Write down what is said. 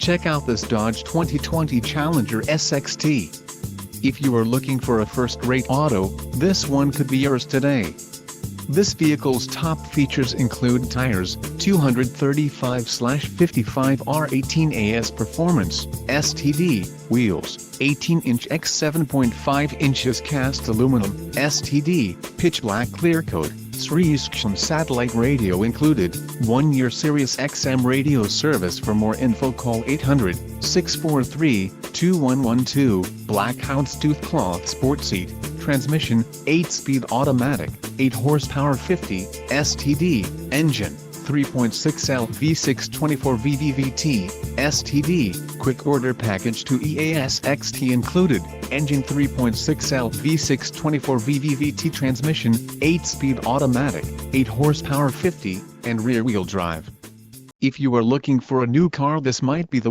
Check out this Dodge 2020 Challenger SXT. If you are looking for a first-rate auto, this one could be yours today. This vehicle's top features include tires, 235/55 R18AS Performance, STD, wheels, 18-inch x 7.5 inches cast aluminum, STD, pitch black clear coat, Sirius satellite radio included, 1-year Sirius XM radio service. For more info call 800-643-2112, black houndstooth cloth sport seat, transmission, 8-speed automatic, 8 horsepower 50, STD, engine, 3.6L V6 24 VVVT, STD, quick order package to EAS XT included, engine 3.6L V6 24 VVVT transmission, 8-speed automatic, 8 horsepower 50, and rear-wheel drive. If you are looking for a new car, this might be the